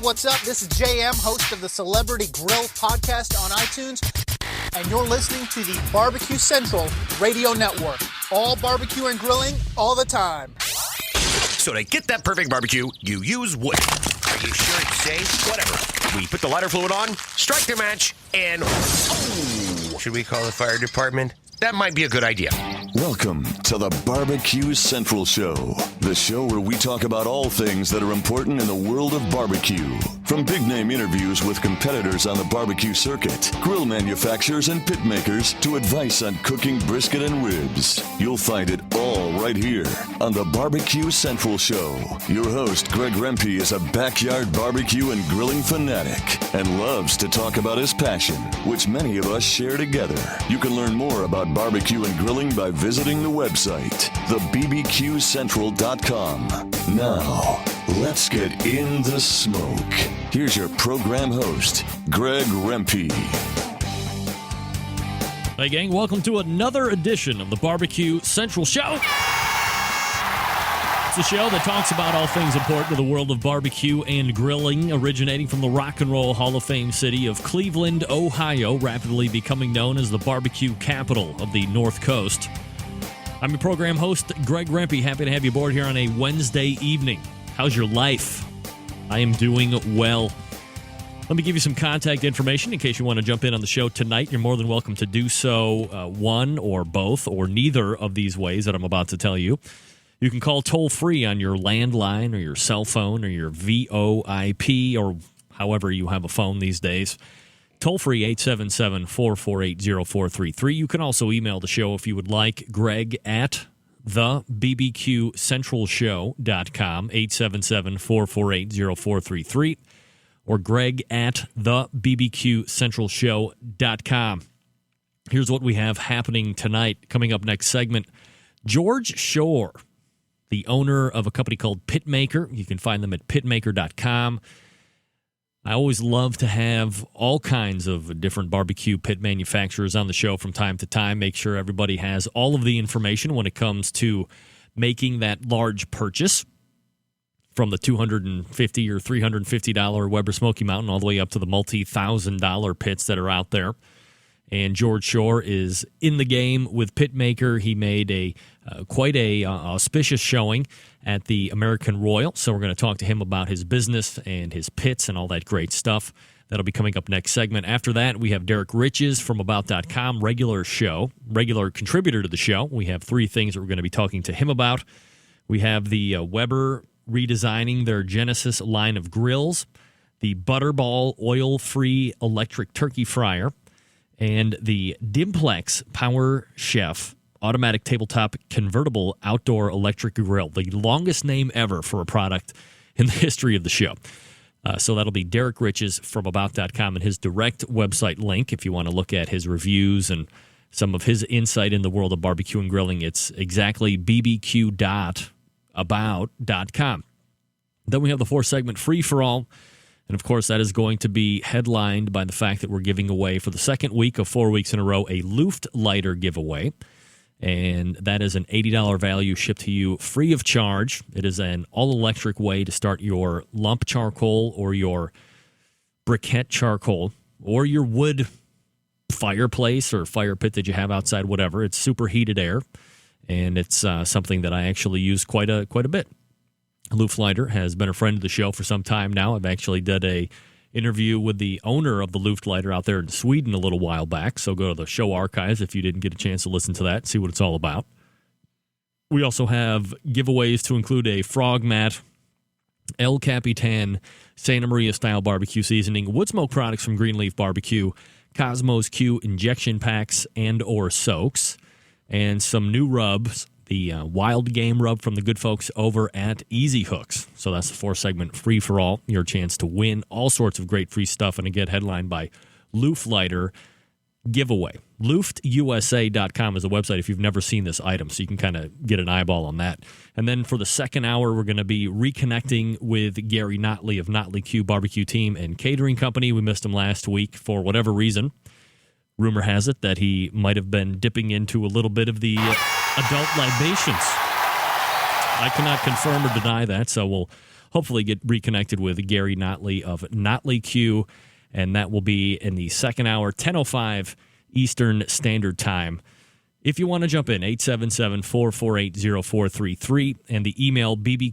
what's up? This is JM, host of the Celebrity Grill podcast on iTunes, and you're listening to the Barbecue Central Radio Network. All barbecue and grilling, all the time. So to get that perfect barbecue, you use wood. Are you sure it's safe? Whatever. We put the lighter fluid on, strike the match, and... Oh, should we call the fire department? That might be a good idea. Welcome to the Barbecue Central Show, the show where we talk about all things that are important in the world of barbecue. From big-name interviews with competitors on the barbecue circuit, grill manufacturers and pit makers, to advice on cooking brisket and ribs. You'll find it all right here on the Barbecue Central Show. Your host, Greg Rempe, is a backyard barbecue and grilling fanatic and loves to talk about his passion, which many of us share together. You can learn more about barbecue and grilling by visiting the website, thebbqcentral.com. Now, let's get in the smoke. Here's your program host, Greg Rempe. Hey, gang, welcome to another edition of the Barbecue Central Show. It's a show that talks about all things important to the world of barbecue and grilling, originating from the Rock and Roll Hall of Fame city of Cleveland, Ohio, rapidly becoming known as the barbecue capital of the North Coast. I'm your program host, Greg Rempe. Happy to have you aboard here on a Wednesday evening. How's your life? I am doing well. Let me give you some contact information in case you want to jump in on the show tonight. You're more than welcome to do so one or both or neither of these ways that I'm about to tell you. You can call toll-free on your landline or your cell phone or your VoIP or however you have a phone these days. Toll-free, 877-448-0433. You can also email the show if you would like, Greg at thebbqcentralshow.com, 877-448-0433, or Greg at thebbqcentralshow.com. Here's what we have happening tonight. Coming up next segment, George Shore, the owner of a company called Pitmaker. You can find them at pitmaker.com. I always love to have all kinds of different barbecue pit manufacturers on the show from time to time. Make sure everybody has all of the information when it comes to making that large purchase, from the $250 or $350 Weber Smoky Mountain all the way up to the multi-$1,000 pits that are out there. And George Shore is in the game with Pitmaker. He made quite a auspicious showing at the American Royal. So we're going to talk to him about his business and his pits and all that great stuff. That'll be coming up next segment. After that, we have Derek Riches from About.com, regular contributor to the show. We have three things that we're going to be talking to him about. We have the Weber redesigning their Genesis line of grills, the Butterball oil-free electric turkey fryer, and the Dimplex Power Chef automatic tabletop convertible outdoor electric grill, the longest name ever for a product in the history of the show. So that'll be Derek Riches from About.com and his direct website link if you want to look at his reviews and some of his insight in the world of barbecue and grilling. It's exactly bbq.about.com. Then we have the four-segment free-for-all. And, of course, that is going to be headlined by the fact that we're giving away, for the second week of 4 weeks in a row, a Luft lighter giveaway. And that is an $80 value shipped to you free of charge. It is an all-electric way to start your lump charcoal or your briquette charcoal or your wood fireplace or fire pit that you have outside, whatever. It's superheated air, and it's something that I actually use quite a bit. Luft Lighter has been a friend of the show for some time now. I've actually did a interview with the owner of the Luft Lighter out there in Sweden a little while back, so go to the show archives if you didn't get a chance to listen to that, see what it's all about. We also have giveaways to include a Frog Mat, El Capitan Santa Maria-style barbecue seasoning, wood smoke products from Greenleaf Barbecue, Cosmos Q injection packs and or soaks, and some new rubs, the Wild Game rub from the good folks over at Easy Hooks. So that's the four-segment free-for-all, your chance to win all sorts of great free stuff, and again, headlined by Luft Lighter giveaway. LuftUSA.com is the website if you've never seen this item, so you can kind of get an eyeball on that. And then for the second hour, we're going to be reconnecting with Gary Notley of Notley Q Barbecue Team and Catering Company. We missed him last week for whatever reason. Rumor has it that he might have been dipping into a little bit of the adult libations. I cannot confirm or deny that, so we'll hopefully get reconnected with Gary Notley of Notley Q, and that will be in the second hour, 10:05 Eastern Standard Time. If you want to jump in, 877-448-0433, and the email Greg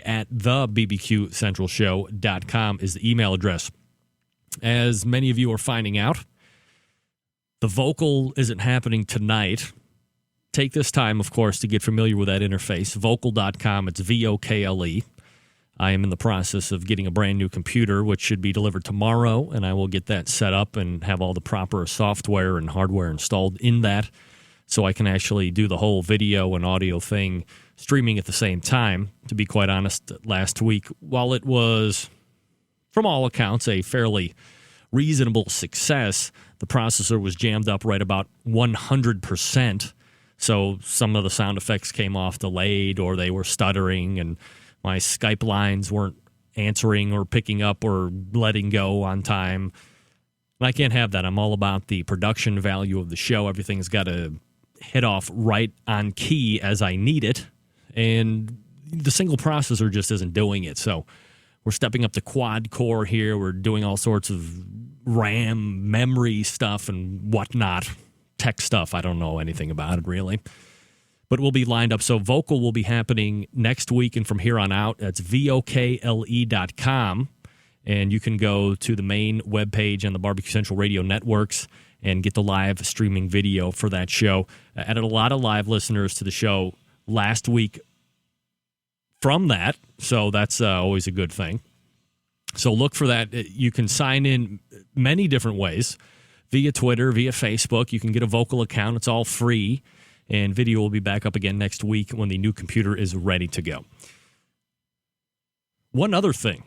at the bbqcentralshow.com is the email address. As many of you are finding out, the vocal isn't happening tonight. Take this time, of course, to get familiar with that interface. Vocal.com, it's VOKLE. I am in the process of getting a brand new computer, which should be delivered tomorrow, and I will get that set up and have all the proper software and hardware installed in that so I can actually do the whole video and audio thing streaming at the same time. To be quite honest, last week, while it was, from all accounts, a fairly reasonable success, the processor was jammed up right about 100%. So some of the sound effects came off delayed, or they were stuttering, and my Skype lines weren't answering or picking up or letting go on time. And I can't have that. I'm all about the production value of the show. Everything's got to hit off right on key as I need it. And the single processor just isn't doing it. So we're stepping up the quad core here. We're doing all sorts of RAM, memory stuff and whatnot. Tech stuff. I don't know anything about it, really. But we'll be lined up. So vocal will be happening next week and from here on out. That's VOKLE.com. And you can go to the main webpage on the Barbecue Central Radio networks and get the live streaming video for that show. Added a lot of live listeners to the show last week from that. So that's always a good thing. So look for that. You can sign in many different ways. Via Twitter, via Facebook. You can get a vocal account. It's all free. And video will be back up again next week when the new computer is ready to go. One other thing.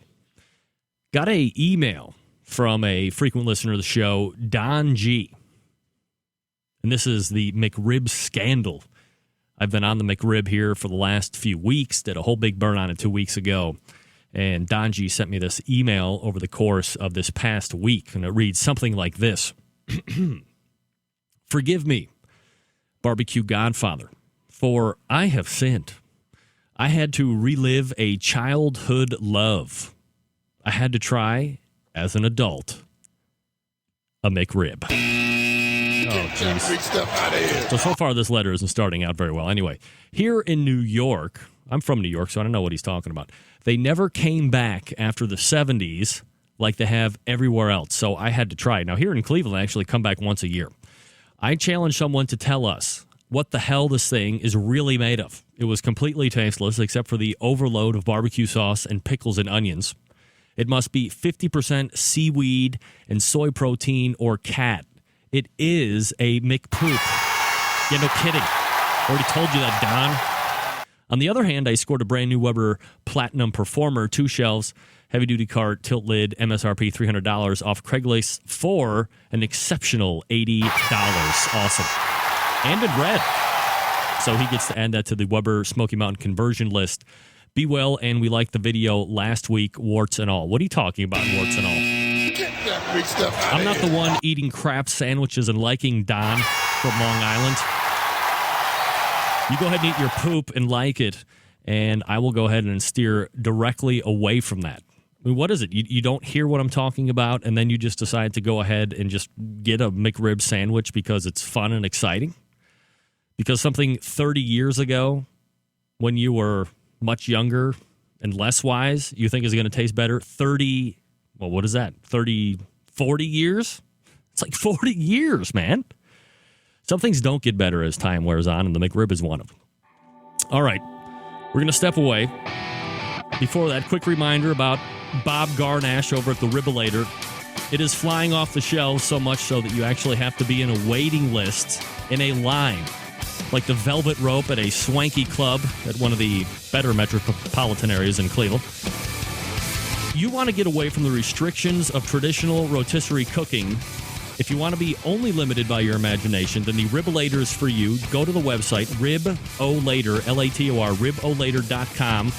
Got an email from a frequent listener of the show, Don G. And this is the McRib scandal. I've been on the McRib here for the last few weeks. Did a whole big burn on it 2 weeks ago. And Don G sent me this email over the course of this past week. And it reads something like this. Forgive me, Barbecue Godfather, for I have sinned. I had to relive a childhood love. I had to try, as an adult, a McRib. Oh, jeez. So far, this letter isn't starting out very well. Anyway, here in New York, I'm from New York, so I don't know what he's talking about. They never came back after the 70s like they have everywhere else, so I had to try. Now, here in Cleveland, I actually come back once a year. I challenge someone to tell us what the hell this thing is really made of. It was completely tasteless, except for the overload of barbecue sauce and pickles and onions. It must be 50% seaweed and soy protein or cat. It is a McPoop. Yeah, no kidding. Already told you that, Don. On the other hand, I scored a brand new Weber Platinum Performer, 2 shelves, heavy-duty cart, tilt lid, MSRP $300 off Craigslist for an exceptional $80. Awesome. And in red. So he gets to add that to the Weber Smoky Mountain conversion list. Be well, and we liked the video last week, warts and all. What are you talking about, warts and all? Get that free stuff out I'm of not here. the one eating crap sandwiches and liking Don from Long Island. You go ahead and eat your poop and like it, and I will go ahead and steer directly away from that. I mean, what is it? You don't hear what I'm talking about, and then you just decide to go ahead and just get a McRib sandwich because it's fun and exciting? Because something 30 years ago, when you were much younger and less wise, you think is going to taste better? 30, well, what is that? 30, 40 years? It's like 40 years, man. Some things don't get better as time wears on, and the McRib is one of them. All right, we're going to step away. Before that, quick reminder about Bob Garnash over at the Ribolator. It is flying off the shelves so much so that you actually have to be in a waiting list, in a line, like the velvet rope at a swanky club at one of the better metropolitan areas in Cleveland. You want to get away from the restrictions of traditional rotisserie cooking. If you want to be only limited by your imagination, then the Ribolator is for you. Go to the website, Ribolator, L-A-T-O-R, Ribolator.com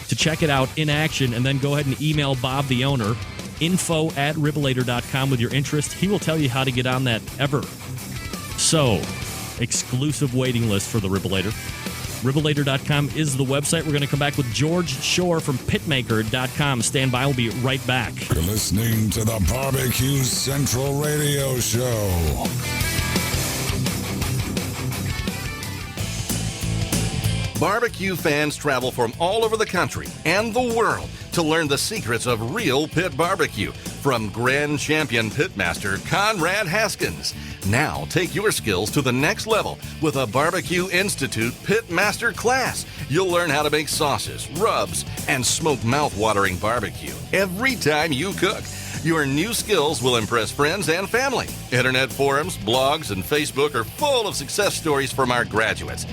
to check it out in action, and then go ahead and email Bob, the owner, info@Ribolator.com with your interest. He will tell you how to get on that ever so exclusive waiting list for the Ribolator. Ribolator.com is the website. We're going to come back with George Shore from Pitmaker.com. Stand by. We'll be right back. You're listening to the Barbecue Central Radio Show. Barbecue fans travel from all over the country and the world to learn the secrets of real pit barbecue from Grand Champion Pitmaster Conrad Haskins. Now take your skills to the next level with a Barbecue Institute Pitmaster class. You'll learn how to make sauces, rubs, and smoke mouth-watering barbecue every time you cook. Your new skills will impress friends and family. Internet forums, blogs, and Facebook are full of success stories from our graduates.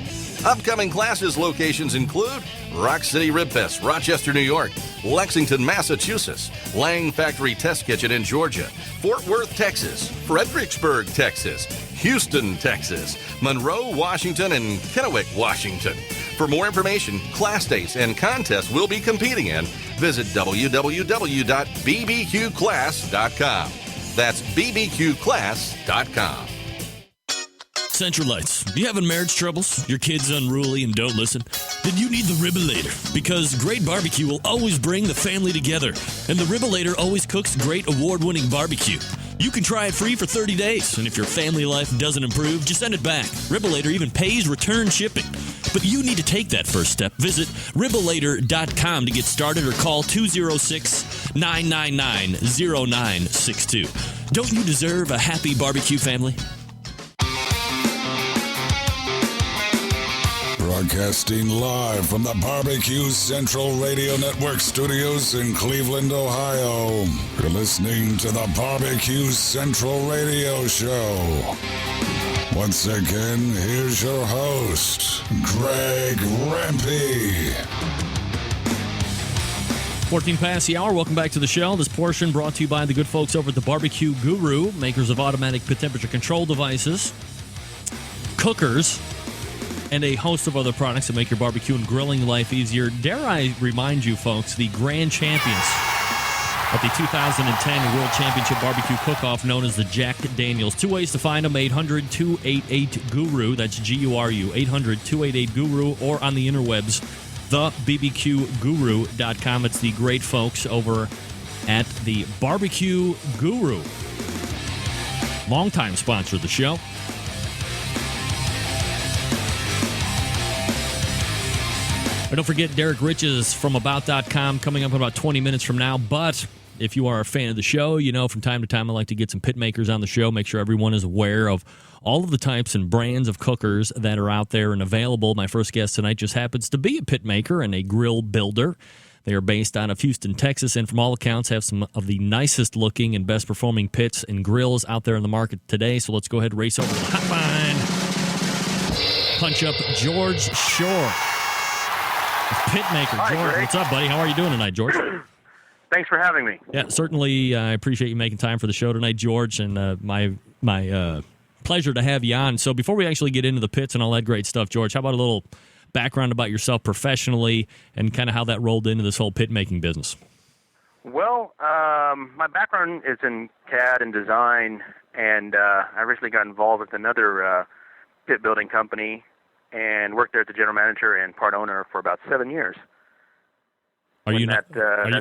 Upcoming classes locations include Rock City Rib Fest, Rochester, New York; Lexington, Massachusetts; Lang Factory Test Kitchen in Georgia; Fort Worth, Texas; Fredericksburg, Texas; Houston, Texas; Monroe, Washington; and Kennewick, Washington. For more information, class dates, and contests we'll be competing in, visit www.bbqclass.com. That's bbqclass.com. Centralites, you having marriage troubles? Your kid's unruly and don't listen? Then you need the Ribolator, because great barbecue will always bring the family together, and the Ribolator always cooks great award-winning barbecue. You can try it free for 30 days, and if your family life doesn't improve, just send it back. Ribolator even pays return shipping. But you need to take that first step. Visit Ribolator.com to get started or call 206-999-0962. Don't you deserve a happy barbecue family? Broadcasting live from the Barbecue Central Radio Network studios in Cleveland, Ohio. You're listening to the Barbecue Central Radio Show. Once again, here's your host, Greg Rempe. 14 past the hour. Welcome back to the show. This portion brought to you by the good folks over at the Barbecue Guru, makers of automatic pit temperature control devices, cookers, and a host of other products that make your barbecue and grilling life easier. Dare I remind you, folks, the grand champions of the 2010 World Championship Barbecue Cook-Off, known as the Jack Daniels. Two ways to find them: 800-288-GURU. That's G-U-R-U. 800-288-GURU, or on the interwebs, thebbqguru.com. It's the great folks over at the Barbecue Guru. Longtime sponsor of the show. But don't forget Derek Rich's from About.com coming up in about 20 minutes from now. But if you are a fan of the show, you know from time to time I like to get some pit makers on the show, make sure everyone is aware of all of the types and brands of cookers that are out there and available. My first guest tonight just happens to be a pit maker and a grill builder. They are based out of Houston, Texas, and from all accounts have some of the nicest looking and best performing pits and grills out there in the market today. So let's go ahead and race over to the hotline. Punch up George Shore, Pitmaker. Hi, George, Greg. what's up, buddy? How are you doing tonight, George? Thanks for having me. Yeah, certainly. I appreciate you making time for the show tonight, George, and my pleasure to have you on. So before we actually get into the pits and all that great stuff, George, how about a little background about yourself professionally and kind of how that rolled into this whole pit making business? Well, my background is in CAD and design, and I originally got involved with another pit building company and worked there as the general manager and part owner for about 7 years. When that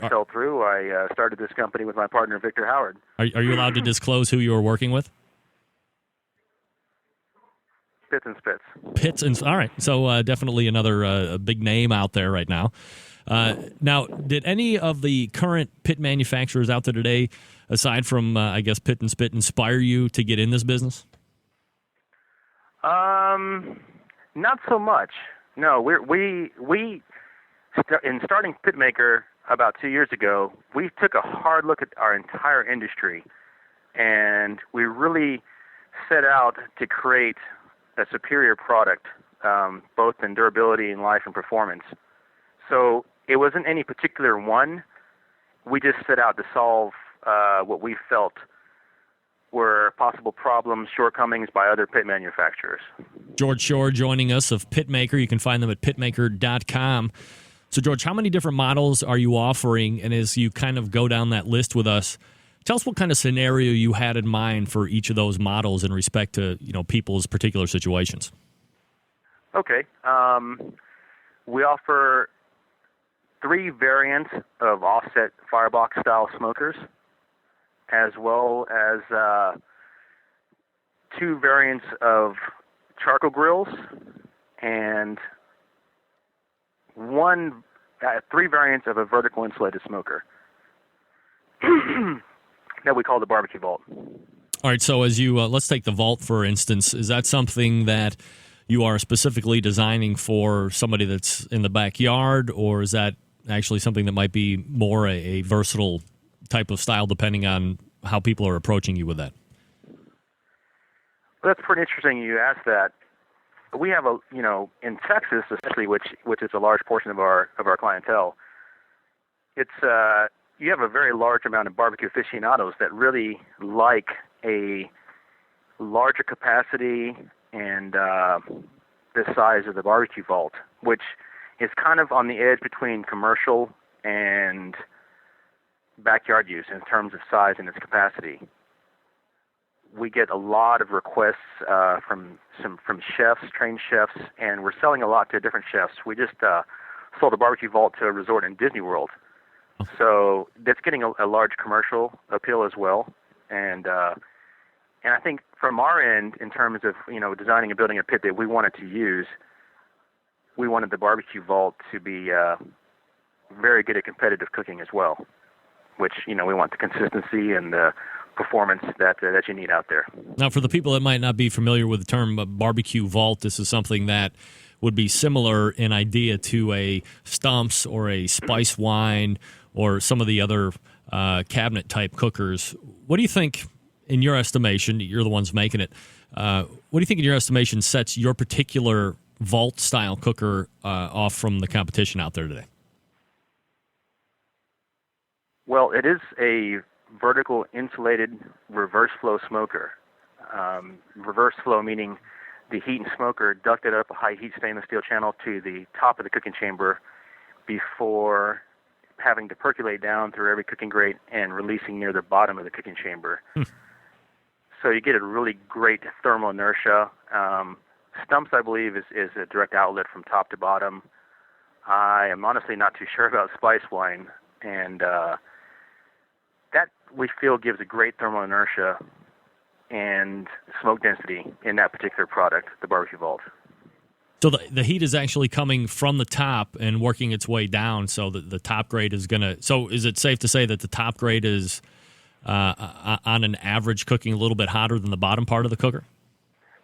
fell through, I started this company with my partner, Victor Howard. Are you allowed to disclose who you were working with? Pits and Spits. Pits and all right, so definitely another big name out there right now. Now, did any of the current pit manufacturers out there today, aside from I guess Pit and Spit, inspire you to get in this business? Not so much. No, in starting Pitmaker about 2 years ago, we took a hard look at our entire industry, and we really set out to create a superior product, both in durability and life and performance. So it wasn't any particular one. We just set out to solve what we felt were possible problems, shortcomings by other pit manufacturers. George Shore joining us of Pitmaker. You can find them at pitmaker.com. So, George, how many different models are you offering? And as you kind of go down that list with us, tell us what kind of scenario you had in mind for each of those models in respect to, people's particular situations. Okay. We offer 3 variants of offset firebox style smokers, as well as 2 variants of charcoal grills, and 3 variants of a vertical insulated smoker that we call the barbecue vault. All right, so as you let's take the vault for instance. Is that something that you are specifically designing for somebody that's in the backyard, or is that actually something that might be more a versatile type of style, depending on how people are approaching you with that? Well, that's pretty interesting you asked that. We have in Texas, especially, which is a large portion of our clientele. It's you have a very large amount of barbecue aficionados that really like a larger capacity and the size of the barbecue vault, which is kind of on the edge between commercial and backyard use in terms of size and its capacity. We get a lot of requests from chefs, trained chefs, and we're selling a lot to different chefs. We just sold a barbecue vault to a resort in Disney World, so that's getting a large commercial appeal as well. And I think from our end, in terms of designing and building a pit that we wanted to use, we wanted the barbecue vault to be very good at competitive cooking as well, which we want the consistency and the performance that you need out there. Now, for the people that might not be familiar with the term barbecue vault, this is something that would be similar in idea to a Stumps or a Spice Wine or some of the other cabinet-type cookers. What do you think, in your estimation, you're the ones making it, what do you think in your estimation sets your particular vault-style cooker off from the competition out there today? Well, it is a vertical insulated reverse flow smoker. Reverse flow meaning the heat and smoker ducted up a high heat stainless steel channel to the top of the cooking chamber before having to percolate down through every cooking grate and releasing near the bottom of the cooking chamber. So you get a really great thermal inertia. Stumps, I believe, is a direct outlet from top to bottom. I am honestly not too sure about Spice Wine, and that we feel gives a great thermal inertia and smoke density in that particular product, the barbecue vault. So the heat is actually coming from the top and working its way down, so that the top grade is going to... So is it safe to say that the top grade is, on an average, cooking a little bit hotter than the bottom part of the cooker?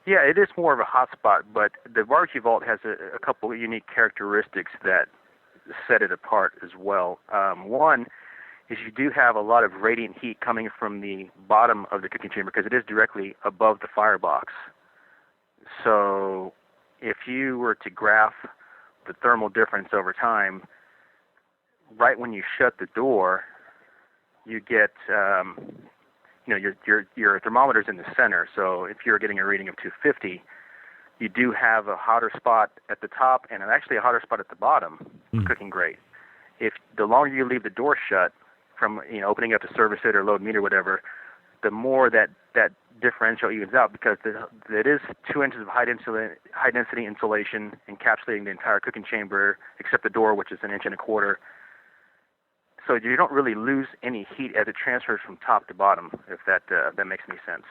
Yeah, it is more of a hot spot, but the barbecue vault has a couple of unique characteristics that set it apart as well. One is you do have a lot of radiant heat coming from the bottom of the cooking chamber because it is directly above the firebox. So if you were to graph the thermal difference over time, right when you shut the door, you get, your thermometer's in the center. So if you're getting a reading of 250, you do have a hotter spot at the top and actually a hotter spot at the bottom cooking grate. If the longer you leave the door shut, from opening up to service it or load meat or whatever, the more that differential evens out because it is 2 inches of high density insulation encapsulating the entire cooking chamber except the door, which is 1.25 inches. So you don't really lose any heat as it transfers from top to bottom, if that makes any sense.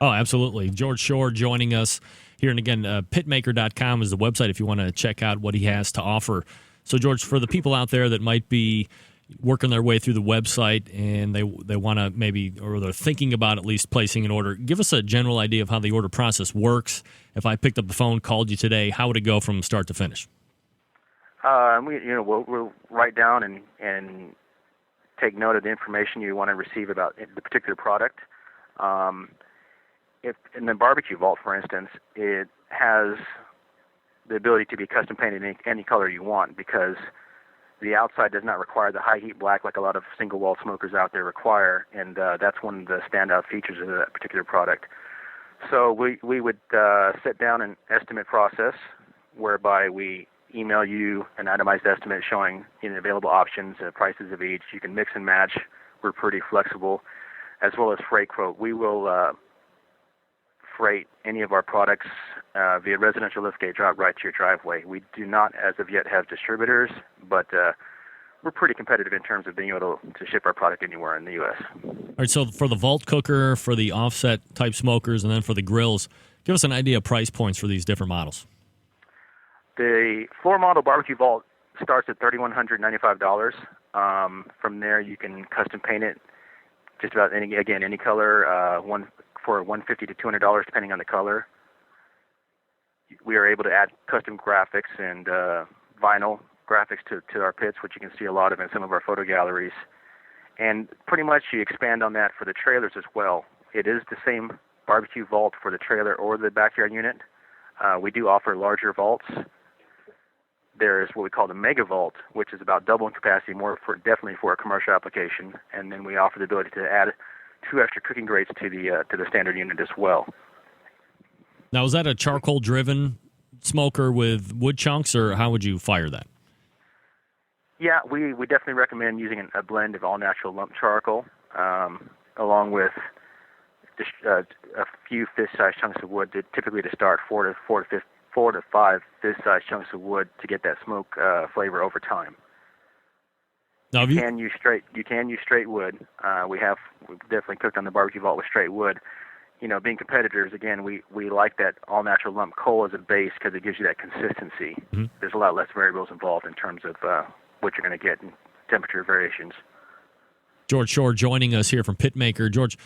Oh, absolutely. George Shore joining us here. And again, pitmaker.com is the website if you want to check out what he has to offer. So, George, for the people out there that might be working their way through the website and they want to maybe, or they're thinking about at least placing an order, give us a general idea of how the order process works. If I picked up the phone, called you today, how would it go from start to finish? We'll write down and take note of the information you want to receive about the particular product. If in the barbecue vault, for instance, it has the ability to be custom painted in any color you want because the outside does not require the high heat black like a lot of single wall smokers out there require, and that's one of the standout features of that particular product. So we would sit down an estimate process whereby we email you an itemized estimate showing available options, prices of each. You can mix and match. We're pretty flexible, as well as freight quote. We will freight any of our products via residential liftgate drop right to your driveway. We do not, as of yet, have distributors, but we're pretty competitive in terms of being able to ship our product anywhere in the U.S. All right, so for the vault cooker, for the offset type smokers, and then for the grills, give us an idea of price points for these different models. The floor model barbecue vault starts at $3,195. From there, you can custom paint it just about any color, for $150 to $200 depending on the color. We are able to add custom graphics and vinyl graphics to our pits, which you can see a lot of in some of our photo galleries. And pretty much you expand on that for the trailers as well. It is the same barbecue vault for the trailer or the backyard unit. We do offer larger vaults. There's what we call the mega vault, which is about double in capacity, definitely for a commercial application. And then we offer the ability to add 2 extra cooking grates to the standard unit as well. Now, is that a charcoal-driven smoker with wood chunks, or how would you fire that? Yeah, we definitely recommend using a blend of all-natural lump charcoal, along with a few fist-sized chunks of wood, typically to start 4 to 5 fist-sized chunks of wood to get that smoke flavor over time. Now, you can use straight wood. We've definitely cooked on the barbecue vault with straight wood. You know, being competitors, again, we like that all-natural lump coal as a base because it gives you that consistency. Mm-hmm. There's a lot less variables involved in terms of what you're going to get in temperature variations. George Shore joining us here from Pitmaker. George,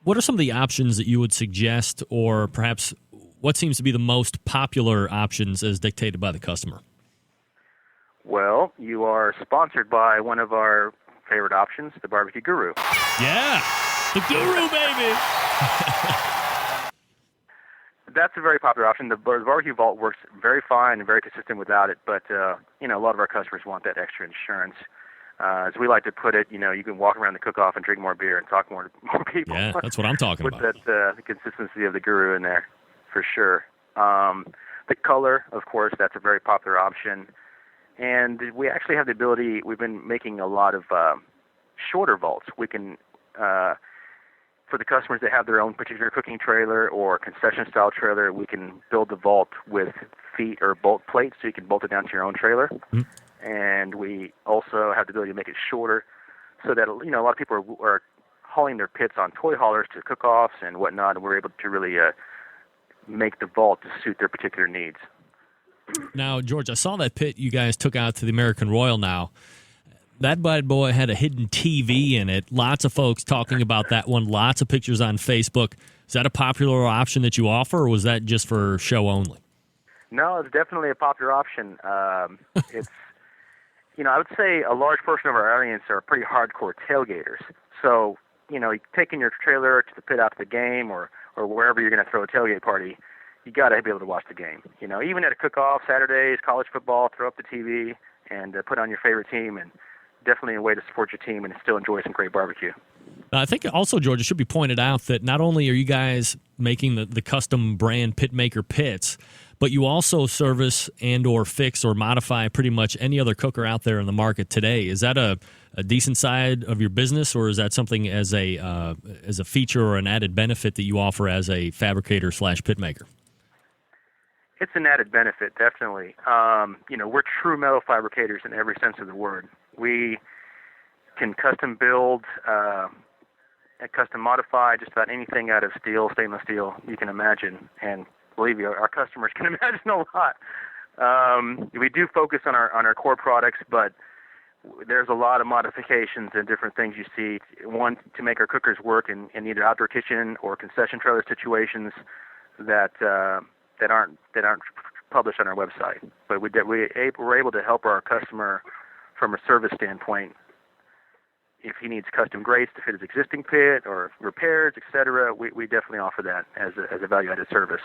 what are some of the options that you would suggest, or perhaps what seems to be the most popular options as dictated by the customer? Well, you are sponsored by one of our favorite options, the Barbecue Guru. Yeah, the Guru, baby! That's a very popular option. The barbecue vault works very fine and very consistent without it, but a lot of our customers want that extra insurance. As we like to put it, you can walk around the cook-off and drink more beer and talk more people. Yeah, that's what I'm talking with about. With that the consistency of the Guru in there, for sure. The color, of course, that's a very popular option. And we actually have the ability, we've been making a lot of shorter vaults. We can, for the customers that have their own particular cooking trailer or concession-style trailer, we can build the vault with feet or bolt plates, so you can bolt it down to your own trailer. Mm-hmm. And we also have the ability to make it shorter so that, a lot of people are hauling their pits on toy haulers to cook-offs and whatnot, and we're able to really make the vault to suit their particular needs. Now, George, I saw that pit you guys took out to the American Royal now. That bad boy had a hidden TV in it. Lots of folks talking about that one. Lots of pictures on Facebook. Is that a popular option that you offer, or was that just for show only? No, it's definitely a popular option. It's, I would say a large portion of our audience are pretty hardcore tailgaters. So, taking your trailer to the pit after the game or wherever you're going to throw a tailgate party, you got to be able to watch the game. Even at a cook-off, Saturdays, college football, throw up the TV and put on your favorite team, and definitely a way to support your team and still enjoy some great barbecue. I think also, George, it should be pointed out that not only are you guys making the custom brand Pitmaker pits, but you also service and or fix or modify pretty much any other cooker out there in the market today. Is that a decent side of your business, or is that something as a feature or an added benefit that you offer as a fabricator / pitmaker? It's an added benefit, definitely. We're true metal fabricators in every sense of the word. We can custom build and custom modify just about anything out of steel, stainless steel you can imagine. And believe me, our customers can imagine a lot. We do focus on our core products, but there's a lot of modifications and different things you see. One, to make our cookers work in either outdoor kitchen or concession trailer situations that aren't published on our website. But we're able to help our customer from a service standpoint. If he needs custom grates to fit his existing pit or repairs, etc., we definitely offer that as a value-added service.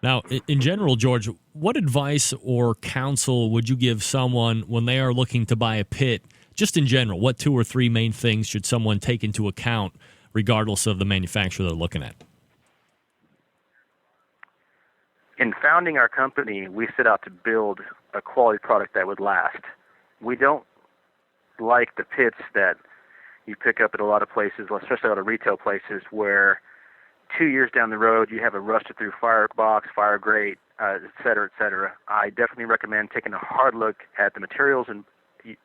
Now, in general, George, what advice or counsel would you give someone when they are looking to buy a pit? Just in general, what 2 or 3 main things should someone take into account regardless of the manufacturer they're looking at? In founding our company, we set out to build a quality product that would last. We don't like the pits that you pick up at a lot of places, especially a lot of retail places, where 2 years down the road, you have a rusted through firebox, fire grate, et cetera, et cetera. I definitely recommend taking a hard look at the materials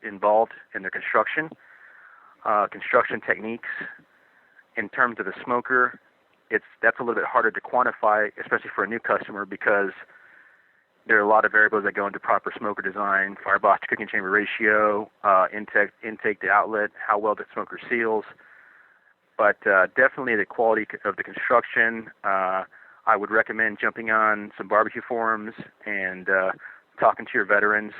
involved in their construction techniques. In terms of the smoker, that's a little bit harder to quantify, especially for a new customer, because there are a lot of variables that go into proper smoker design: firebox to cooking chamber ratio, intake to outlet, how well the smoker seals. But definitely the quality of the construction. I would recommend jumping on some barbecue forums and talking to your veterans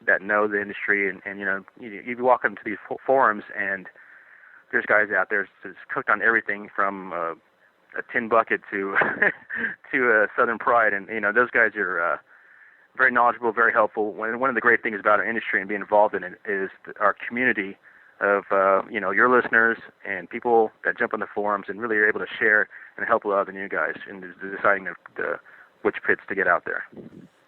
that know the industry. And you walk into these forums, and there's guys out there that's cooked on everything from a tin bucket to to a Southern Pride, and those guys are very knowledgeable, very helpful. One of the great things about our industry and being involved in it is our community of your listeners and people that jump on the forums and really are able to share and help a lot of the new guys in deciding which pits to get out there.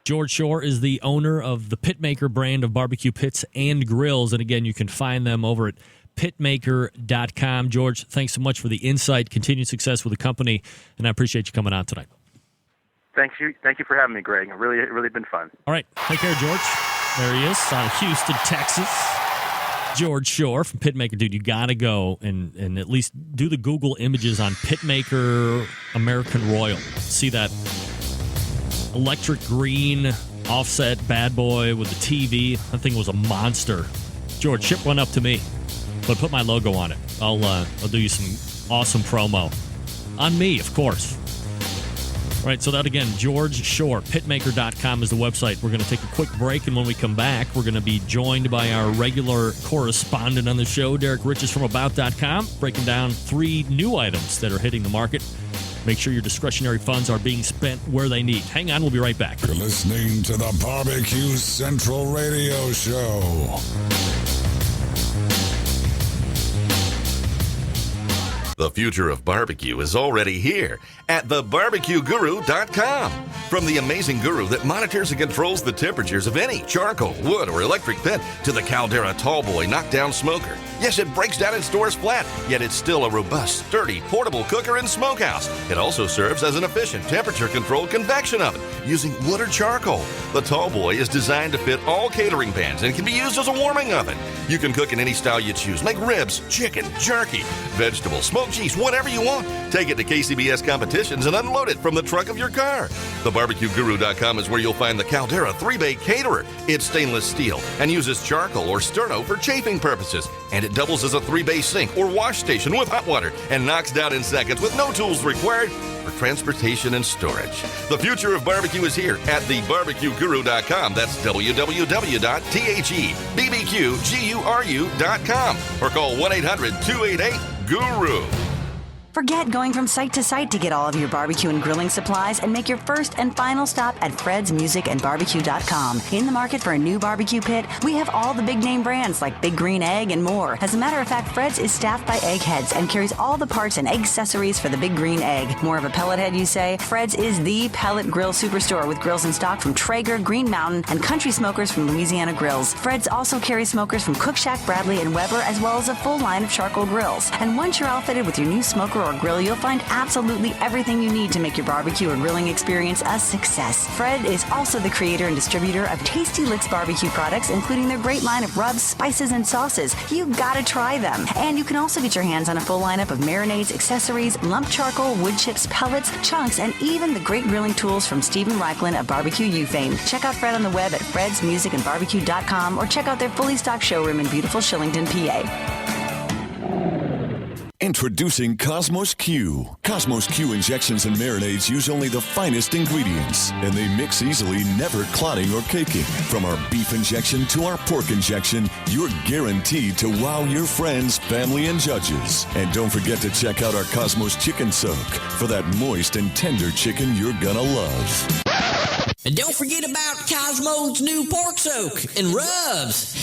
George Shore is the owner of the Pitmaker brand of barbecue pits and grills, and again, you can find them over at pitmaker.com. George, thanks so much for the insight, continued success with the company, and I appreciate you coming on tonight. Thank you for having me, Greg. Really been fun. All right, take care, George. There he is out of Houston, Texas. George Shore from Pitmaker. Dude, you got to go and at least do the Google images on Pitmaker American Royal. See that electric green offset bad boy with the TV. That thing was a monster. George, ship one up to me, but put my logo on it. I'll do you some awesome promo. On me, of course. All right, so that again, George Shore, pitmaker.com is the website. We're going to take a quick break, and when we come back, we're going to be joined by our regular correspondent on the show, Derek Riches from About.com, breaking down 3 new items that are hitting the market. Make sure your discretionary funds are being spent where they need. Hang on, we'll be right back. You're listening to the Barbecue Central Radio Show. The future of barbecue is already here at thebarbecueguru.com. From the amazing guru that monitors and controls the temperatures of any charcoal, wood, or electric pit to the Caldera Tallboy knockdown smoker. Yes, it breaks down and stores flat, yet it's still a robust, sturdy, portable cooker and smokehouse. It also serves as an efficient temperature-controlled convection oven using wood or charcoal. The Tallboy is designed to fit all catering pans and can be used as a warming oven. You can cook in any style you choose. Make ribs, chicken, jerky, vegetables, smoked cheese, whatever you want. Take it to KCBS competitions and unload it from the trunk of your car. TheBarbecueGuru.com is where you'll find the Caldera 3-Bay Caterer. It's stainless steel and uses charcoal or sterno for chafing purposes. And it doubles as a 3-bay sink or wash station with hot water and knocks down in seconds with no tools required for transportation and storage. The future of barbecue is here at thebarbecueguru.com. That's www.thebbqguru.com or call 1-800-288-GURU. Forget going from site to site to get all of your barbecue and grilling supplies and make your first and final stop at fredsmusicandbarbecue.com. In the market for a new barbecue pit, we have all the big name brands like Big Green Egg and more. As a matter of fact, Fred's is staffed by eggheads and carries all the parts and egg accessories for the Big Green Egg. More of a pellet head, you say? Fred's is the pellet grill superstore with grills in stock from Traeger, Green Mountain, and Country Smokers from Louisiana Grills. Fred's also carries smokers from Cook Shack, Bradley, and Weber, as well as a full line of charcoal grills. And once you're outfitted with your new smoker or grill, you'll find absolutely everything you need to make your barbecue or grilling experience a success. Fred is also the creator and distributor of Tasty Licks barbecue products, including their great line of rubs, spices, and sauces. You gotta try them. And you can also get your hands on a full lineup of marinades, accessories, lump charcoal, wood chips, pellets, chunks, and even the great grilling tools from Stephen Reichlin of Barbecue U fame. Check out Fred on the web at fredsmusicandbarbecue.com or check out their fully stocked showroom in beautiful Shillington, PA. Introducing Cosmos Q. Cosmos Q injections and marinades use only the finest ingredients, and they mix easily, never clotting or caking. From our beef injection to our pork injection, you're guaranteed to wow your friends, family, and judges. And don't forget to check out our Cosmos Chicken Soak for that moist and tender chicken you're gonna love. And don't forget about Cosmo's new pork soak and rubs.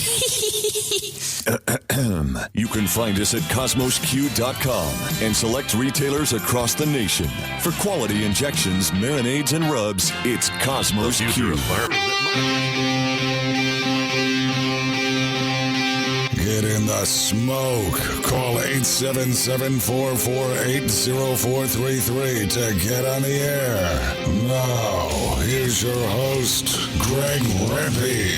You can find us at cosmosq.com and select retailers across the nation. For quality injections, marinades, and rubs, it's Cosmos Q. Get Get in the smoke. Call 877-448-0433 to get on the air. Now, here's your host, Greg Rempe.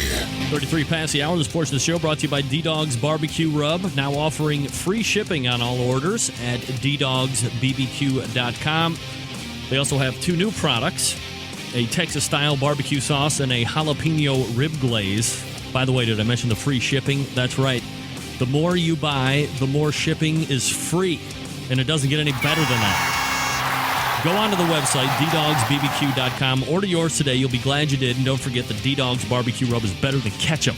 33 past the hour. This portion of the show brought to you by D-Dog's Barbecue Rub, now offering free shipping on all orders at ddogsbbq.com. They also have two new products, a Texas-style barbecue sauce and a jalapeno rib glaze. By the way, did I mention the free shipping? That's right. The more you buy, the more shipping is free, and it doesn't get any better than that. Go onto the website, ddogsbbq.com. Order yours today. You'll be glad you did, and don't forget that D-Dog's Barbecue Rub is better than ketchup.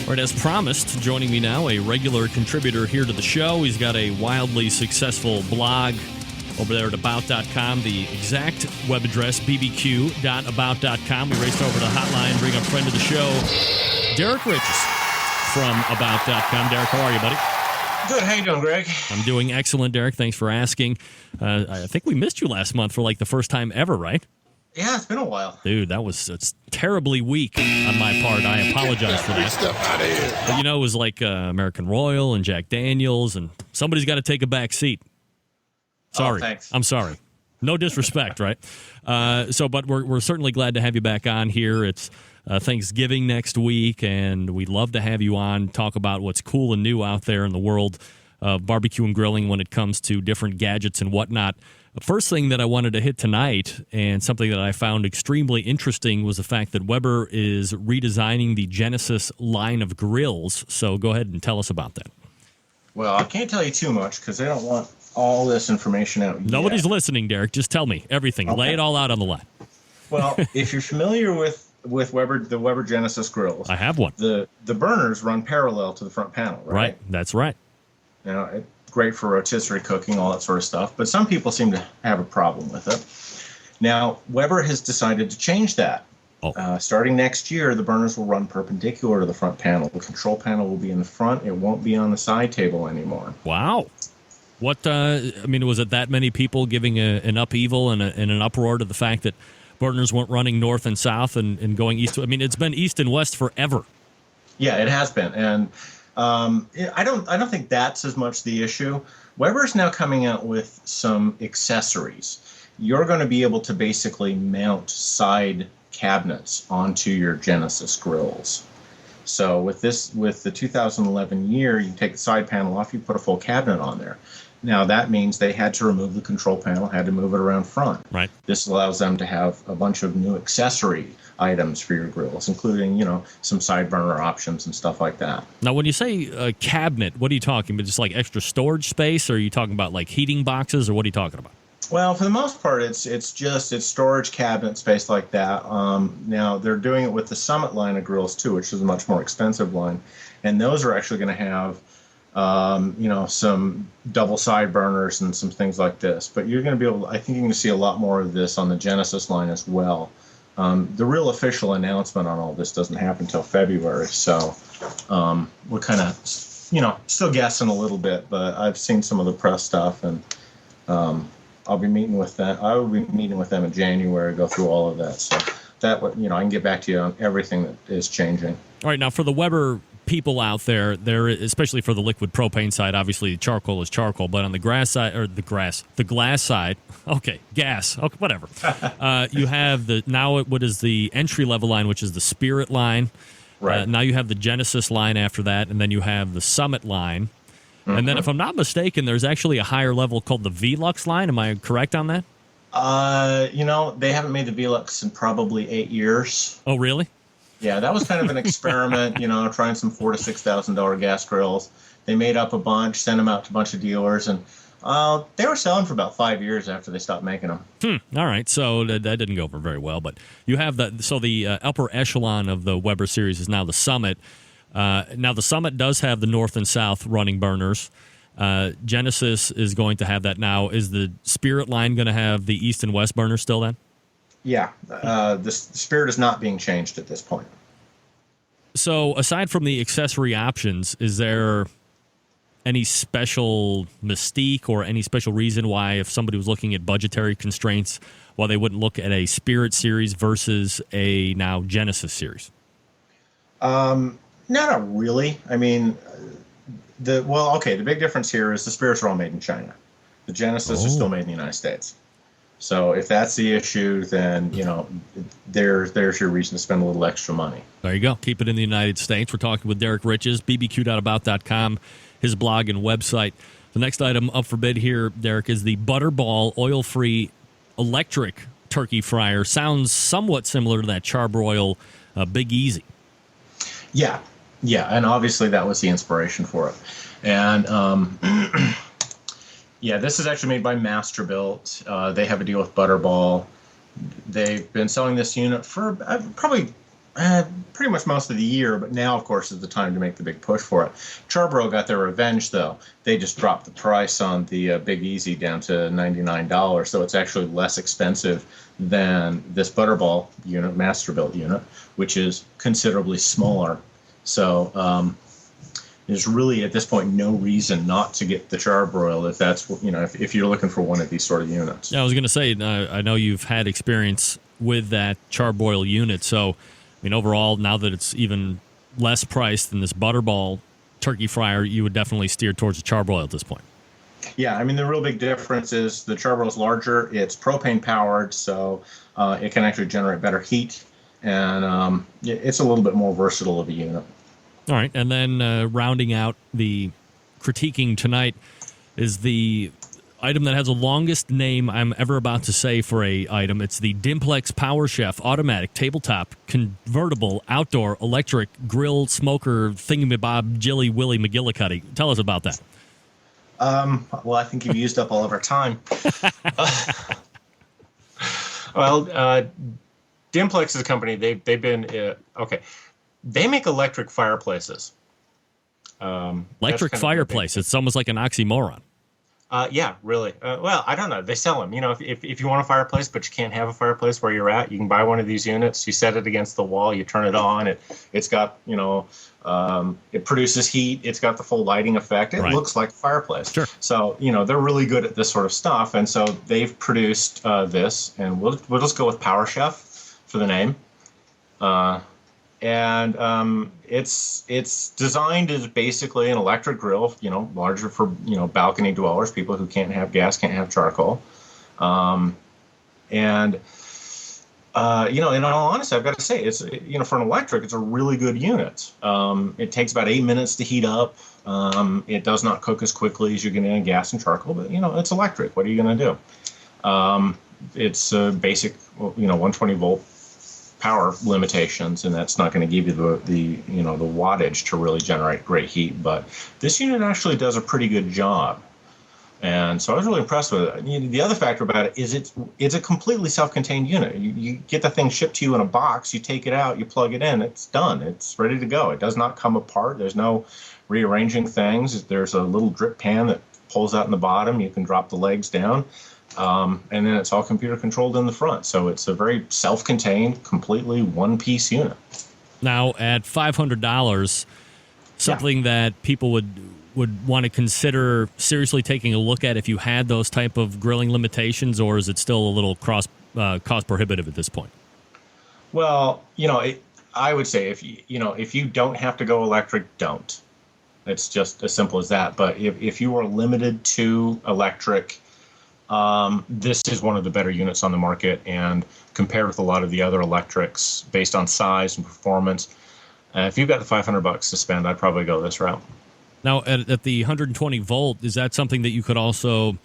All right, as promised, joining me now, a regular contributor here to the show. He's got a wildly successful blog over there at About.com. The exact web address, bbq.about.com. We raced over to the hotline, bring up friend of the show, Derek Riches from About.com. Derek, how are you, buddy? Good. How you doing, Greg? I'm doing excellent, Derek. Thanks for asking. I think we missed you last month for like the first time ever, right? Yeah, it's been a while. Dude, it's terribly weak on my part. I apologize for that. Stuff out of here. But, it was like American Royal and Jack Daniels, and somebody's got to take a back seat. Sorry. Oh, thanks. I'm sorry. No disrespect, right? But we're certainly glad to have you back on here. It's Thanksgiving next week, and we'd love to have you on, talk about what's cool and new out there in the world of barbecue and grilling when it comes to different gadgets and whatnot. The first thing that I wanted to hit tonight, and something that I found extremely interesting, was the fact that Weber is redesigning the Genesis line of grills. So go ahead and tell us about that. Well, I can't tell you too much because they don't want all this information out yet. Nobody's listening, Derek. Just tell me everything. Okay. Lay it all out on the line. Well, if you're familiar with Weber, the Weber Genesis grills, I have one. The burners run parallel to the front panel, right? Right. That's right. Now, it's great for rotisserie cooking, all that sort of stuff, but some people seem to have a problem with it. Now, Weber has decided to change that. Starting next year, the burners will run perpendicular to the front panel. The control panel will be in the front. It won't be on the side table anymore. Wow. What, was it that many people giving an upheaval and an uproar to the fact that burners weren't running north and south and going east? It's been east and west forever. Yeah, it has been. And I don't think that's as much the issue. Weber's now coming out with some accessories. You're going to be able to basically mount side cabinets onto your Genesis grills. So with the 2011 year, you take the side panel off, you put a full cabinet on there. Now that means they had to remove the control panel, had to move it around front. Right. This allows them to have a bunch of new accessory items for your grills, including, some side burner options and stuff like that. Now, when you say a cabinet, what are you talking about? Just like extra storage space, or are you talking about like heating boxes, or what are you talking about? Well, for the most part, it's storage cabinet space like that. Now, they're doing it with the Summit line of grills, too, which is a much more expensive line. And those are actually going to have, some double side burners and some things like this. But you're going to I think you're going to see a lot more of this on the Genesis line as well. The real official announcement on all this doesn't happen until February. So we're kind of, still guessing a little bit. But I've seen some of the press stuff, and I'll be meeting with them. I will be meeting with them in January, go through all of that. So that, I can get back to you on everything that is changing. All right, now for the Weber people out there, especially for the liquid propane side, obviously charcoal is charcoal, but on the glass side, okay, gas, okay, whatever. You have what is the entry level line, which is the Spirit line. Right. Now you have the Genesis line after that, and then you have the Summit line. Mm-hmm. And then, if I'm not mistaken, there's actually a higher level called the Velux line. Am I correct on that? They haven't made the Velux in probably 8 years. Oh, really? Yeah, that was kind of an experiment, trying some $4,000 to $6,000 gas grills. They made up a bunch, sent them out to a bunch of dealers, and they were selling for about 5 years after they stopped making them. All right, so that didn't go over very well. But you have the upper echelon of the Weber series is now the Summit. Now, the Summit does have the north and south running burners. Genesis is going to have that now. Is the Spirit line going to have the east and west burners still then? Yeah. The Spirit is not being changed at this point. So, aside from the accessory options, is there any special mystique or any special reason why, if somebody was looking at budgetary constraints, why they wouldn't look at a Spirit series versus a now Genesis series? Not really. I mean, the big difference here is the spirits are all made in China. The Genesis are still made in the United States. So if that's the issue, then, there's your reason to spend a little extra money. There you go. Keep it in the United States. We're talking with Derek Riches, bbq.about.com, his blog and website. The next item up for bid here, Derek, is the Butterball oil-free electric turkey fryer. Sounds somewhat similar to that Charbroil Big Easy. Yeah, and obviously that was the inspiration for it. And yeah, this is actually made by Masterbuilt. They have a deal with Butterball. They've been selling this unit for probably pretty much most of the year, but now, of course, is the time to make the big push for it. Charbroil got their revenge, though. They just dropped the price on the Big Easy down to $99, so it's actually less expensive than this Butterball unit, Masterbuilt unit, which is considerably smaller. So there's really, at this point, no reason not to get the Charbroil if that's, if you're looking for one of these sort of units. Yeah, I was going to say, I know you've had experience with that Charbroil unit, so, I mean, overall, now that it's even less priced than this Butterball turkey fryer, you would definitely steer towards the Charbroil at this point. Yeah, I mean, the real big difference is the Charbroil is larger. It's propane powered, so it can actually generate better heat, and it's a little bit more versatile of a unit. All right, and then rounding out the critiquing tonight is the item that has the longest name I'm ever about to say for a item. It's the Dimplex Power Chef Automatic Tabletop Convertible Outdoor Electric Grill Smoker Thingamabob Jilly Willy McGillicuddy. Tell us about that. Well, I think you've used up all of our time. Well, Dimplex is a company. They've been okay. They make electric fireplaces. Electric fireplace. It's almost like an oxymoron. Yeah, really. Well, I don't know. They sell them. If you want a fireplace, but you can't have a fireplace where you're at, you can buy one of these units. You set it against the wall. You turn it on. It's got, it produces heat. It's got the full lighting effect. It looks like a fireplace. Sure. So, they're really good at this sort of stuff. And so they've produced this, and we'll just go with Power Chef for the name. And it's designed as basically an electric grill, larger for, balcony dwellers, people who can't have gas, can't have charcoal. And in all honesty, I've got to say, it's, for an electric, it's a really good unit. It takes about 8 minutes to heat up. It does not cook as quickly as you get in gas and charcoal, but, it's electric. What are you going to do? It's a basic, 120 volt power limitations, and that's not going to give you the wattage to really generate great heat. But this unit actually does a pretty good job, and so I was really impressed with it. The other factor about it is it's a completely self-contained unit. You get the thing shipped to you in a box, you take it out, you plug it in, it's done. It's ready to go. It does not come apart. There's no rearranging things. There's a little drip pan that pulls out in the bottom. You can drop the legs down. And then it's all computer controlled in the front. So it's a very self-contained, completely one-piece unit. Now, at $500, something that people would want to consider seriously taking a look at if you had those type of grilling limitations, or is it still a little cost prohibitive at this point? Well, I would say if you don't have to go electric, don't. It's just as simple as that. But if you are limited to electric, this is one of the better units on the market, and compared with a lot of the other electrics based on size and performance, if you've got the $500 to spend, I'd probably go this route. Now, at the 120 volt, is that something that you could also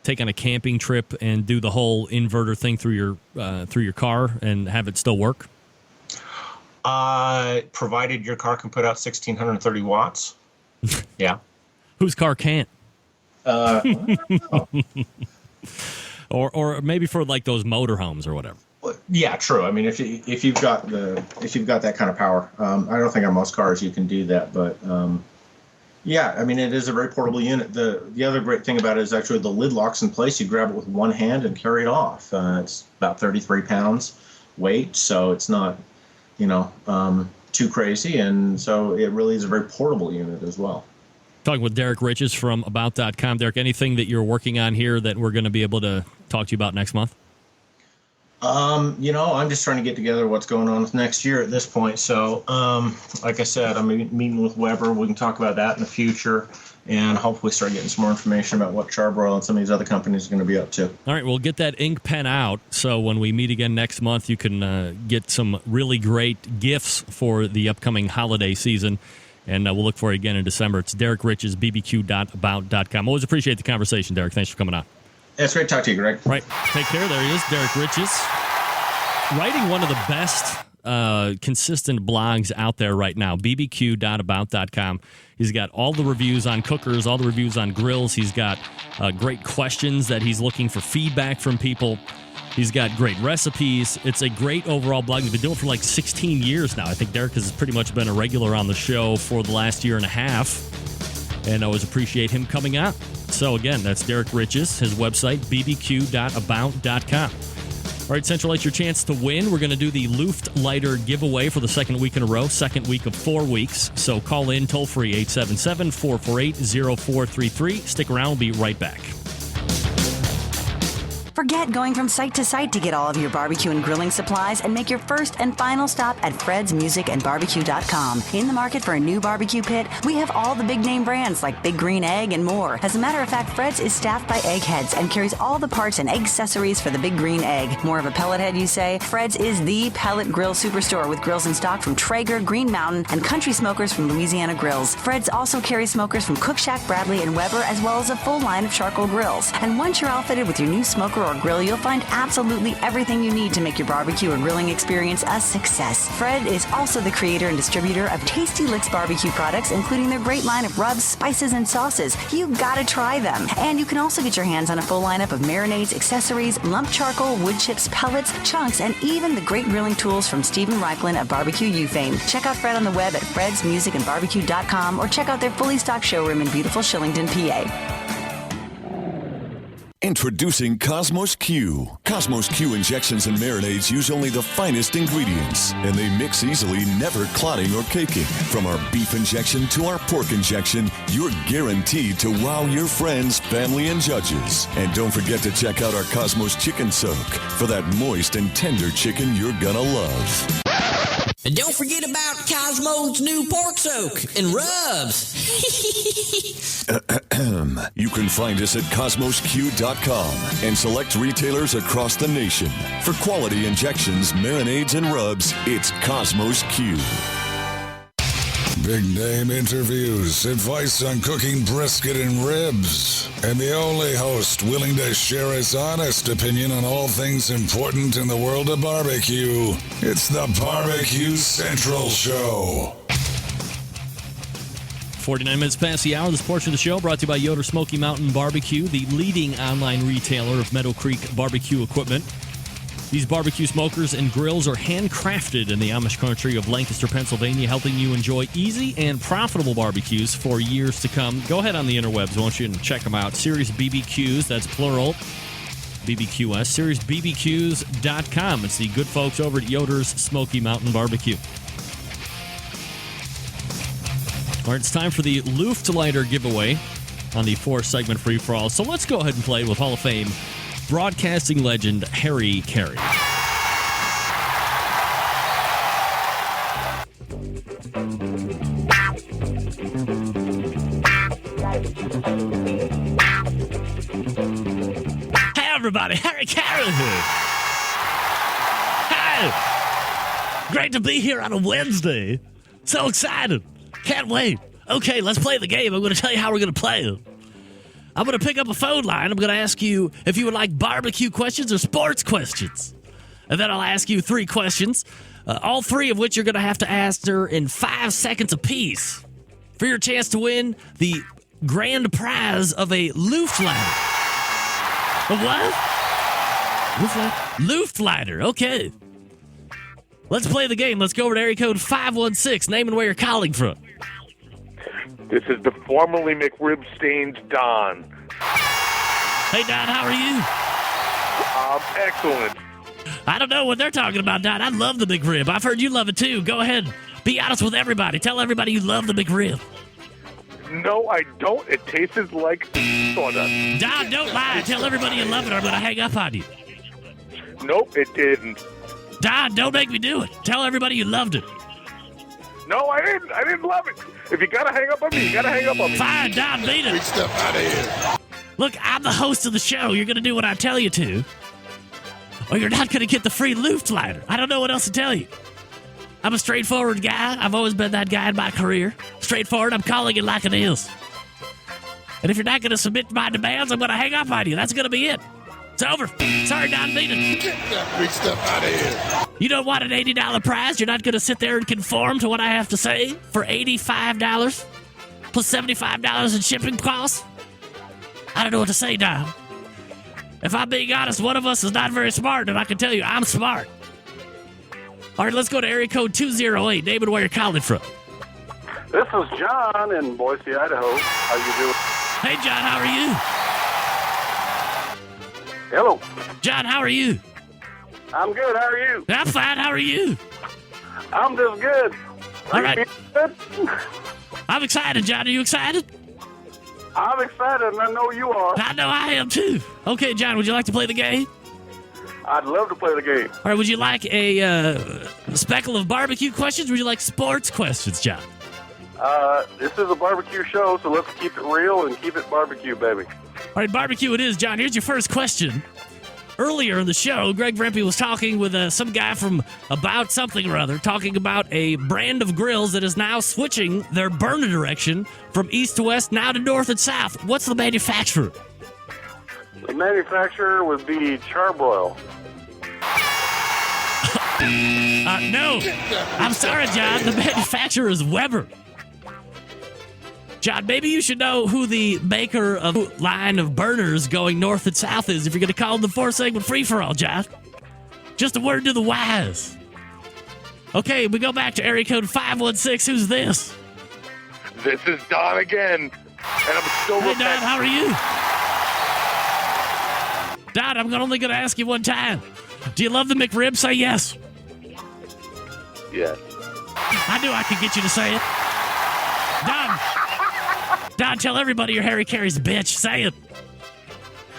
take on a camping trip and do the whole inverter thing through your car and have it still work? Provided your car can put out 1,630 watts. Yeah. Whose car can't? Or maybe for like those motorhomes or whatever. Yeah, true. I mean, if you've got that kind of power, I don't think on most cars you can do that. But yeah, I mean, it is a very portable unit. The other great thing about it is actually the lid locks in place. You grab it with one hand and carry it off. It's about 33 pounds weight, so it's not too crazy, and so it really is a very portable unit as well. Talking with Derek Riches from About.com. Derek, anything that you're working on here that we're going to be able to talk to you about next month? I'm just trying to get together what's going on with next year at this point. So, like I said, I'm meeting with Weber. We can talk about that in the future and hopefully start getting some more information about what Charbroil and some of these other companies are going to be up to. All right, we'll get that ink pen out. So when we meet again next month, you can get some really great gifts for the upcoming holiday season. And we'll look for you again in December. It's Derek Riches, bbq.about.com. Always appreciate the conversation, Derek. Thanks for coming on. It's great to talk to you, Greg. Right. Take care. There he is, Derek Riches. Writing one of the best consistent blogs out there right now, bbq.about.com. He's got all the reviews on cookers, all the reviews on grills. He's got great questions that he's looking for feedback from people. He's got great recipes. It's a great overall blog. He's been doing it for like 16 years now. I think Derek has pretty much been a regular on the show for the last year and a half. And I always appreciate him coming out. So again, that's Derek Riches, his website, bbq.about.com. All right, Central, it's your chance to win. We're going to do the Luft Lighter giveaway for the second week in a row, second week of 4 weeks. So call in toll-free 877-448-0433. Stick around. We'll be right back. Forget going from site to site to get all of your barbecue and grilling supplies and make your first and final stop at fredsmusicandbarbecue.com. In the market for a new barbecue pit, we have all the big name brands like Big Green Egg and more. As a matter of fact, Fred's is staffed by eggheads and carries all the parts and accessories for the Big Green Egg. More of a pellet head, you say? Fred's is the pellet grill superstore with grills in stock from Traeger, Green Mountain, and Country Smokers from Louisiana Grills. Fred's also carries smokers from Cook Shack, Bradley, and Weber, as well as a full line of charcoal grills. And once you're outfitted with your new smoker or grill, you'll find absolutely everything you need to make your barbecue or grilling experience a success. Fred is also the creator and distributor of Tasty Licks barbecue products, including their great line of rubs, spices, and sauces. You gotta try them. And you can also get your hands on a full lineup of marinades, accessories, lump charcoal, wood chips, pellets, chunks, and even the great grilling tools from Stephen Reichlin of Barbecue U fame. Check out Fred on the web at fredsmusicandbarbecue.com or check out their fully stocked showroom in beautiful Shillington, PA. Introducing Cosmos Q. Cosmos Q injections and marinades use only the finest ingredients, and they mix easily, never clotting or caking. From our beef injection to our pork injection, you're guaranteed to wow your friends, family, and judges. And don't forget to check out our Cosmos Chicken Soak for that moist and tender chicken you're gonna love. And don't forget about Cosmo's new pork soak and rubs. You can find us at cosmosq.com and select retailers across the nation. For quality injections, marinades, and rubs, it's Cosmos Q. Big name interviews, advice on cooking brisket and ribs, and the only host willing to share his honest opinion on all things important in the world of barbecue. It's the Barbecue Central Show. 49 minutes past the hour. This portion of the show brought to you by Yoder Smoky Mountain Barbecue, the leading online retailer of Meadow Creek barbecue equipment. These barbecue smokers and grills are handcrafted in the Amish country of Lancaster, Pennsylvania, helping you enjoy easy and profitable barbecues for years to come. Go ahead on the interwebs, won't you, and check them out. Series BBQs, that's plural, BBQS, seriesbbqs.com. It's the good folks over at Yoder's Smoky Mountain Barbecue. All right, it's time for the Luft Lighter giveaway on the 4-segment free-for-all. So let's go ahead and play with Hall of Fame broadcasting legend Harry Carey. Hey, everybody, Harry Carey here. Hey, great to be here on a Wednesday. So excited. Can't wait. Okay, let's play the game. I'm going to tell you how we're going to play it. I'm going to pick up a phone line. I'm going to ask you if you would like barbecue questions or sports questions. And then I'll ask you 3 questions, all 3 of which you're going to have to answer in 5 seconds apiece for your chance to win the grand prize of a Luft Lighter. A what? Luft Lighter. Okay. Let's play the game. Let's go over to area code 516. Name and where you're calling from. This is the formerly McRib-stained Don. Hey, Don, how are you? Excellent. I don't know what they're talking about, Don. I love the McRib. I've heard you love it, too. Go ahead. Be honest with everybody. Tell everybody you love the McRib. No, I don't. It tastes like sawdust. Don, don't lie. Tell everybody you love it or I'm going to hang up on you. Nope, it didn't. Don, don't make me do it. Tell everybody you loved it. No, I didn't. I didn't love it. If you gotta hang up on me, you gotta hang up on me. Fine, Don, beat it. Big stuff out of here. Look, I'm the host of the show. You're going to do what I tell you to, or you're not going to get the free Luftleiter. I don't know what else to tell you. I'm a straightforward guy. I've always been that guy in my career. Straightforward, I'm calling it like it is. And if you're not going to submit to my demands, I'm going to hang up on you. That's going to be it. It's over. Sorry, Don, beat it. Get that big stuff out of here. You don't want an $80 prize? You're not going to sit there and conform to what I have to say for $85 plus $75 in shipping costs? I don't know what to say, Don. If I'm being honest, one of us is not very smart, and I can tell you I'm smart. All right, let's go to area code 208. David, where you're calling from? This is John in Boise, Idaho. How you doing? Hey, John, how are you? Hello. John, how are you? I'm good. How are you? I'm fine. How are you? I'm just good. All right. Good? I'm excited, John. Are you excited? I'm excited, and I know you are. I know I am, too. Okay, John, would you like to play the game? I'd love to play the game. All right, would you like a speckle of barbecue questions, or would you like sports questions, John? This is a barbecue show, so let's keep it real and keep it barbecue, baby. All right, barbecue it is, John. Here's your first question. Earlier in the show, Greg Rempe was talking with some guy from About Something or Other, talking about a brand of grills that is now switching their burner direction from east to west, now to north and south. What's the manufacturer? The manufacturer would be Charbroil. No. I'm sorry, John. The manufacturer is Weber. John, maybe you should know who the maker of the line of burners going north and south is if you're going to call them the four-segment free-for-all, John. Just a word to the wise. Okay, we go back to area code 516. Who's this? This is Don again, and I'm still Hey, Don, how are you? Don, I'm only going to ask you one time. Do you love the McRib? Say yes. Yes. I knew I could get you to say it. Don, tell everybody you're Harry Carey's bitch. Say it.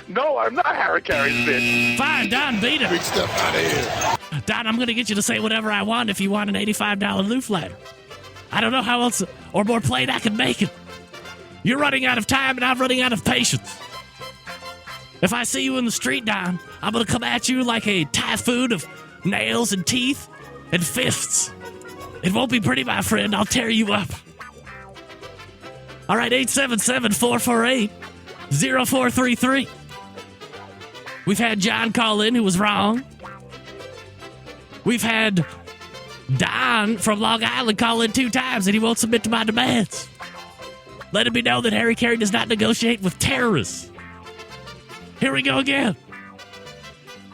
No, I'm not Harry Carey's bitch. Fine, Don, beat it. Big stuff out of here. Don, I'm going to get you to say whatever I want if you want an $85 Luftleiter. I don't know how else or more plain I can make it. You're running out of time and I'm running out of patience. If I see you in the street, Don, I'm going to come at you like a typhoon of nails and teeth and fists. It won't be pretty, my friend. I'll tear you up. All right, 877-448-0433. We've had John call in who was wrong. We've had Don from Long Island call in 2 times and he won't submit to my demands. Let it be known that Harry Carey does not negotiate with terrorists. Here we go again.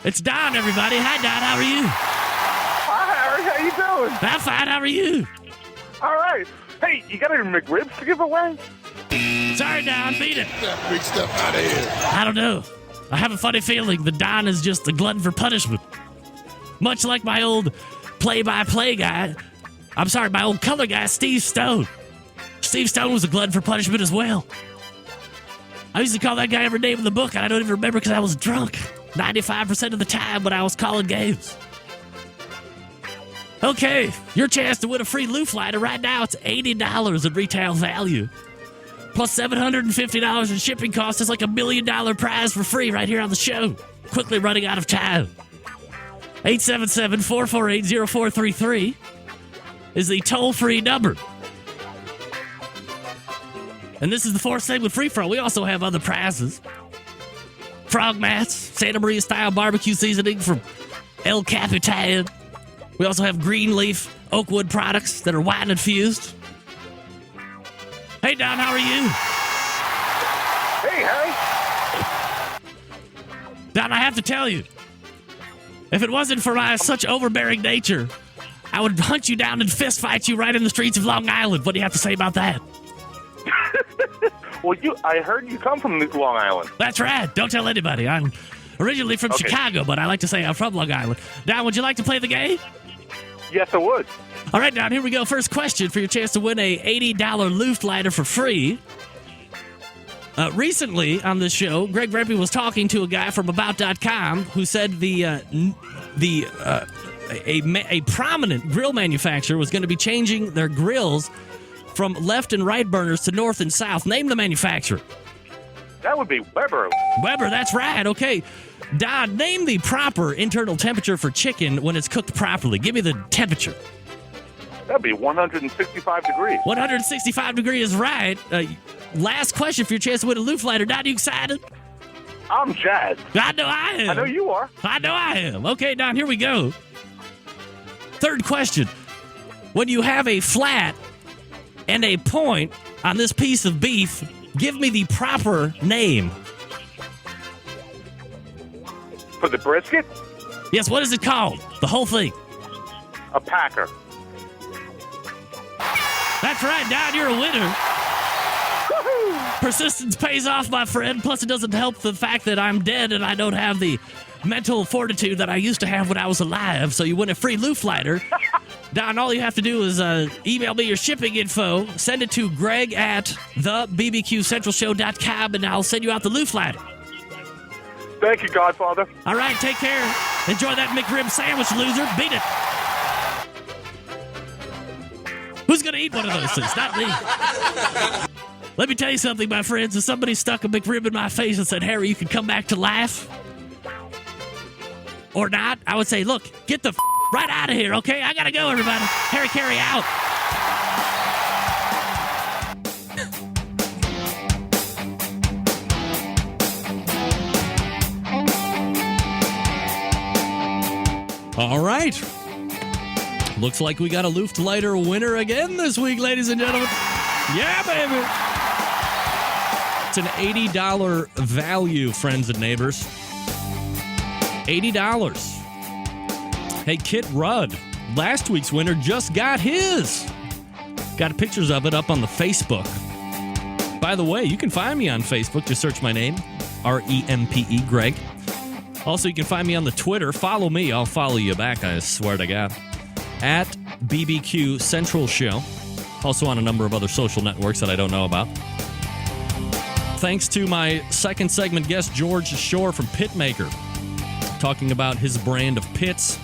It's Don, everybody. Hi, Don. How are you? Hi, Harry. How you doing? I'm fine. How are you? All right. Hey, you got any McRibs to give away? Sorry, Don. Beat it. Get that big stuff out of here. I don't know. I have a funny feeling that Don is just a glutton for punishment. Much like my old play-by-play guy. I'm sorry, my old color guy, Steve Stone. Steve Stone was a glutton for punishment as well. I used to call that guy every name in the book, and I don't even remember because I was drunk 95% of the time when I was calling games. Okay, your chance to win a free Luftleiter right now. It's $80 in retail value. Plus $750 in shipping costs. It's like $1 million prize for free right here on the show. Quickly running out of time. 877-448-0433 is the toll-free number. And this is the 4-segment free-for-all. We also have other prizes. Frog mats, Santa Maria-style barbecue seasoning from El Capitan. We also have green leaf Oakwood products that are wine infused. Hey, Don, how are you? Hey, Harry. Don, I have to tell you, if it wasn't for my such overbearing nature, I would hunt you down and fist fight you right in the streets of Long Island. What do you have to say about that? Well, I heard you come from Long Island. That's right. Don't tell anybody. I'm originally from Chicago, but I like to say I'm from Long Island. Don, would you like to play the game? Yes, I would. All right, Don, here we go. First question for your chance to win a $80 Luftleiter for free. Recently on the show, Greg Rempe was talking to a guy from About.com who said a prominent grill manufacturer was going to be changing their grills from left and right burners to north and south. Name the manufacturer. That would be Weber. Weber, that's right. Okay. Don, name the proper internal temperature for chicken when it's cooked properly. Give me the temperature. That'd be 165 degrees. 165 degrees is right. Last question for your chance to win a loop lighter. Don, you excited? I'm jazzed. I know I am. I know you are. I know I am. Okay, Don, here we go. Third question. When you have a flat and a point on this piece of beef, give me the proper name. For the brisket? Yes, what is it called? The whole thing. A packer. That's right, Don, you're a winner. Woo-hoo! Persistence pays off, my friend. Plus, it doesn't help the fact that I'm dead and I don't have the mental fortitude that I used to have when I was alive. So you win a free loop lighter. Don, all you have to do is email me your shipping info. Send it to Greg at thebbqcentralshow.com, and I'll send you out the loop lighter. Thank you, Godfather. All right, take care. Enjoy that McRib sandwich, loser. Beat it. Who's going to eat one of those things? Not me. Let me tell you something, my friends. If somebody stuck a McRib in my face and said, Harry, you can come back to life, or not, I would say, look, get the right out of here, okay? I got to go, everybody. Harry Carey out. All right. Looks like we got a Luftleiter winner again this week, ladies and gentlemen. Yeah, baby. It's an $80 value, friends and neighbors. $80. Hey, Kit Rudd, last week's winner, just got his. Got pictures of it up on the Facebook. By the way, you can find me on Facebook. Just search my name, R-E-M-P-E, Greg. Also, you can find me on the Twitter. Follow me. I'll follow you back, I swear to God. At BBQ Central Show. Also on a number of other social networks that I don't know about. Thanks to my second segment guest, George Shore from Pitmaker, talking about his brand of pits.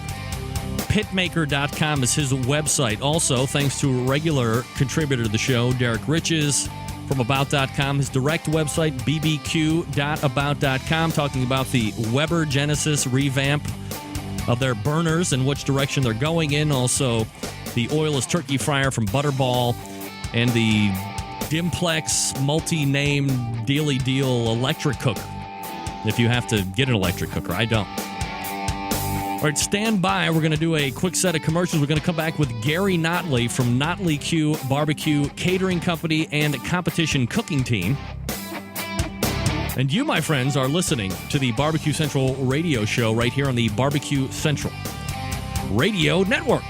Pitmaker.com is his website. Also, thanks to a regular contributor to the show, Derek Riches from About.com, his direct website, bbq.about.com, talking about the Weber Genesis revamp of their burners and which direction they're going in. Also, the oilless turkey fryer from Butterball and the Dimplex multi-name Dealy Deal electric cooker. If you have to get an electric cooker, I don't. All right, stand by. We're going to do a quick set of commercials. We're going to come back with Gary Notley from Notley Q Barbecue Catering Company and Competition Cooking Team. And you, my friends, are listening to the Barbecue Central radio show right here on the Barbecue Central Radio Network.